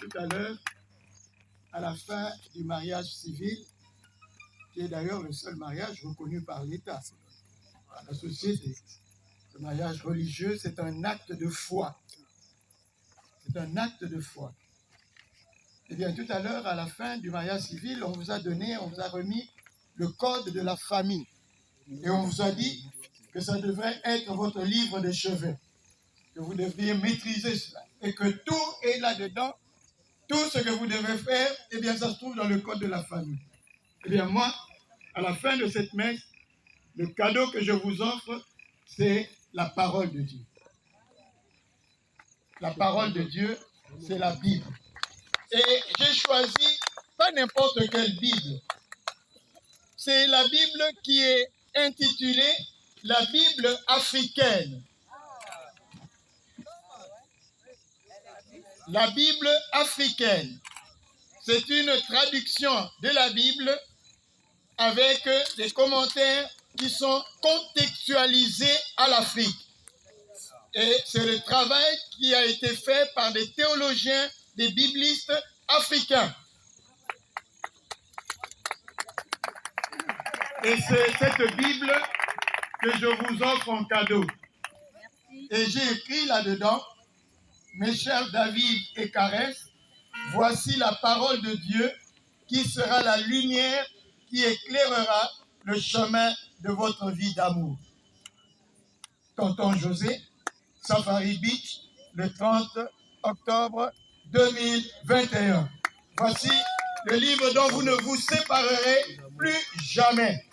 tout à l'heure, à la fin du mariage civil, qui est d'ailleurs le seul mariage reconnu par l'État, dans la société. Le mariage religieux, c'est un acte de foi. C'est un acte de foi. Eh bien, tout à l'heure, à la fin du mariage civil, on vous a remis le code de la famille. Et on vous a dit que ça devrait être votre livre de chevet, que vous devriez maîtriser cela. Et que tout est là-dedans. Tout ce que vous devez faire, eh bien, ça se trouve dans le code de la famille. Eh bien, moi, à la fin de cette messe, le cadeau que je vous offre, c'est la parole de Dieu. La parole de Dieu, c'est la Bible. Et j'ai choisi pas n'importe quelle Bible. C'est la Bible qui est intitulée la Bible africaine. La Bible africaine, c'est une traduction de la Bible avec des commentaires qui sont contextualisés à l'Afrique. Et c'est le travail qui a été fait par des théologiens, des biblistes africains. Et c'est cette Bible que je vous offre en cadeau. Et j'ai écrit là-dedans: mes chers David et Caresse, voici la parole de Dieu qui sera la lumière qui éclairera le chemin de votre vie d'amour. Tonton José, Safari Beach, le 30 octobre 2021. Voici le livre dont vous ne vous séparerez plus jamais.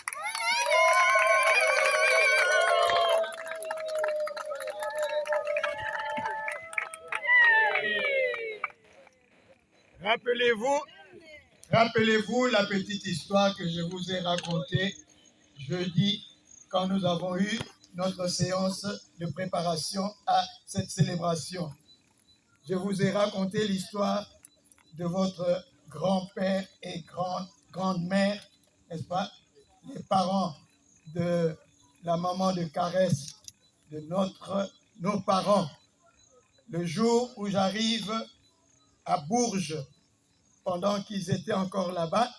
Rappelez-vous la petite histoire que je vous ai racontée jeudi quand nous avons eu notre séance de préparation à cette célébration. Je vous ai raconté l'histoire de votre grand-père et grand-mère, n'est-ce pas? Les parents de la maman de Caresse, de nos parents. Le jour où j'arrive à Bourges, pendant qu'ils étaient encore là-bas,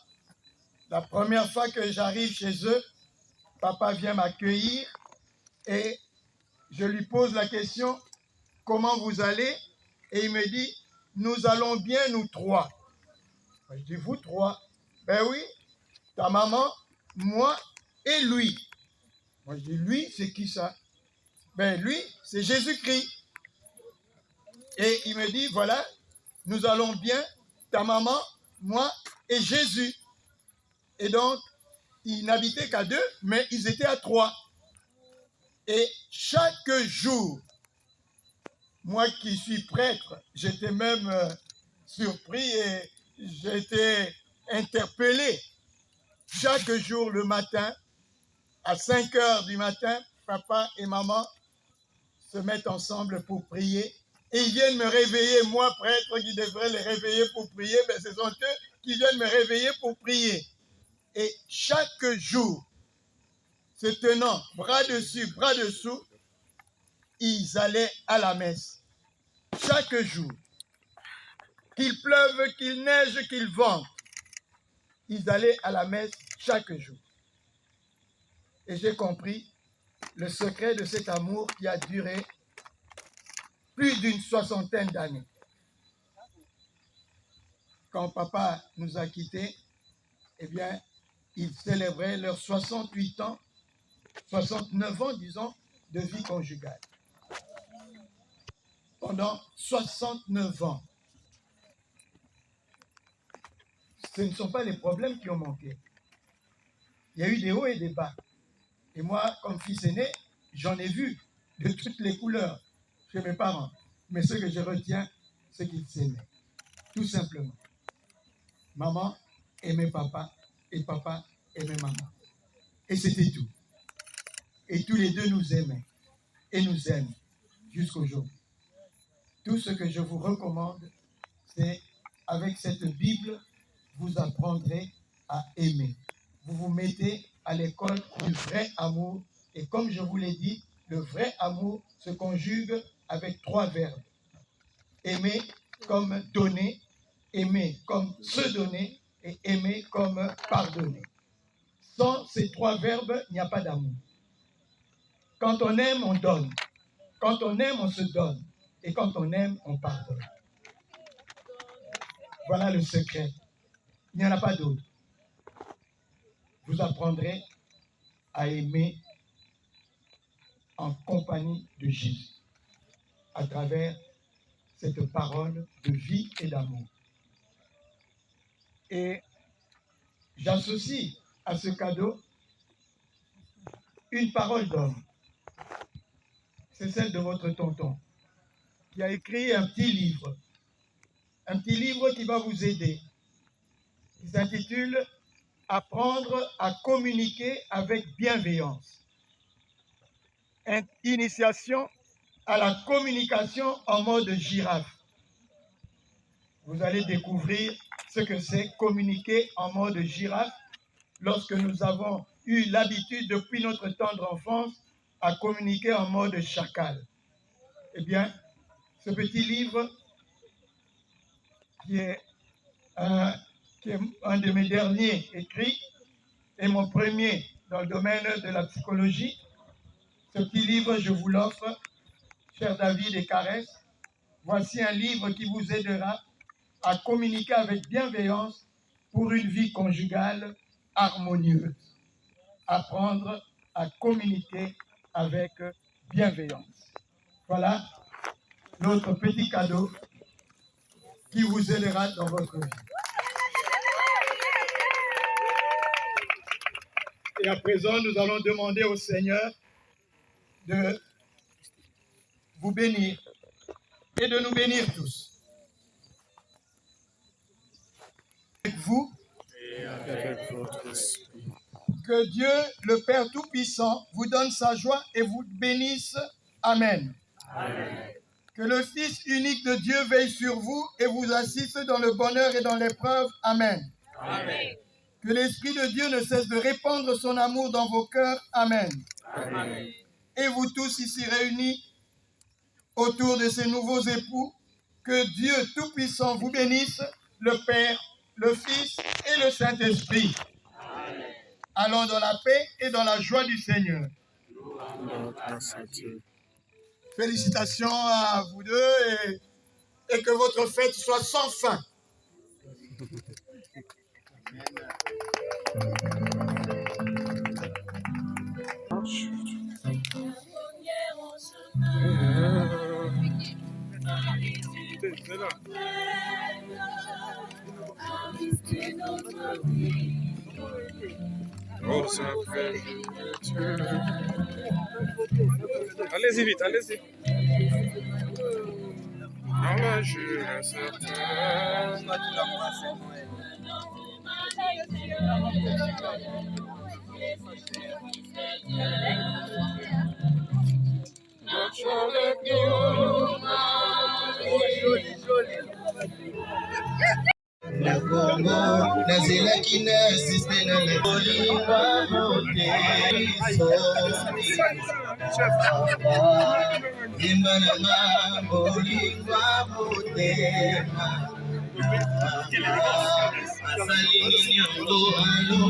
la première fois que j'arrive chez eux, papa vient m'accueillir et je lui pose la question: comment vous allez? Et il me dit: nous allons bien, nous trois. Je dis: vous trois? Ben oui, ta maman, moi et lui. Moi je dis: lui, c'est qui ça? Ben lui, c'est Jésus-Christ. Et il me dit: voilà, nous allons bien, ta maman, moi et Jésus. Et donc, ils n'habitaient qu'à deux, mais ils étaient à trois. Et chaque jour, moi qui suis prêtre, j'étais même surpris et j'étais interpellé. Chaque jour le matin, à 5 heures du matin, papa et maman se mettent ensemble pour prier. Et ils viennent me réveiller, moi, prêtre, qui devrais les réveiller pour prier, mais ce sont eux qui viennent me réveiller pour prier. Et chaque jour, se tenant bras dessus, bras dessous, ils allaient à la messe. Chaque jour. Qu'il pleuve, qu'il neige, qu'il vente, ils allaient à la messe chaque jour. Et j'ai compris le secret de cet amour qui a duré plus d'une 60aine d'années. Quand papa nous a quittés, eh bien, ils célébraient leurs 68 ans, 69 ans, disons, de vie conjugale. Pendant 69 ans. Ce ne sont pas les problèmes qui ont manqué. Il y a eu des hauts et des bas. Et moi, comme fils aîné, j'en ai vu de toutes les couleurs chez mes parents. Mais ce que je retiens, c'est qu'ils s'aimaient. Tout simplement. Maman aimait papa et papa aimait maman. Et c'était tout. Et tous les deux nous aimaient et nous aiment jusqu'aujourd'hui. Tout ce que je vous recommande, c'est avec cette Bible, vous apprendrez à aimer. Vous vous mettez à l'école du vrai amour. Et comme je vous l'ai dit, le vrai amour se conjugue avec 3 verbes. Aimer comme donner, aimer comme se donner et aimer comme pardonner. Sans ces 3 verbes, il n'y a pas d'amour. Quand on aime, on donne. Quand on aime, on se donne. Et quand on aime, on pardonne. Voilà le secret. Il n'y en a pas d'autre. Vous apprendrez à aimer en compagnie de Jésus, à travers cette parole de vie et d'amour. Et j'associe à ce cadeau une parole d'homme. C'est celle de votre tonton, qui a écrit un petit livre qui va vous aider. Il s'intitule « Apprendre à communiquer avec bienveillance ». Initiation à la communication en mode girafe. Vous allez découvrir ce que c'est communiquer en mode girafe lorsque nous avons eu l'habitude depuis notre tendre enfance à communiquer en mode chacal. Eh bien, ce petit livre qui est un de mes derniers écrits et mon premier dans le domaine de la psychologie. Ce petit livre, je vous l'offre, cher David et Caresse. Voici un livre qui vous aidera à communiquer avec bienveillance pour une vie conjugale harmonieuse. Apprendre à communiquer avec bienveillance. Voilà notre petit cadeau qui vous aidera dans votre vie. Et à présent, nous allons demander au Seigneur de vous bénir et de nous bénir tous. Avec vous Et avec votre esprit. Que Dieu, le Père Tout-Puissant, vous donne sa joie et vous bénisse. Amen. Amen. Que le Fils unique de Dieu veille sur vous et vous assiste dans le bonheur et dans l'épreuve. Amen. Amen. Que l'Esprit de Dieu ne cesse de répandre son amour dans vos cœurs. Amen. Amen. Et vous tous ici réunis autour de ces nouveaux époux, que Dieu Tout-Puissant vous bénisse, le Père, le Fils et le Saint-Esprit. Amen. Allons dans la paix et dans la joie du Seigneur. Grâce à Dieu. Félicitations à vous deux et que votre fête soit sans fin. C'est là. Oh, ça fait Dieu. Allez-y vite, allez-y. Dans la jure certaine. Na Congo, nazilaki na assiste na kolimba moteso yemba na nga kolimba motema asali yango alo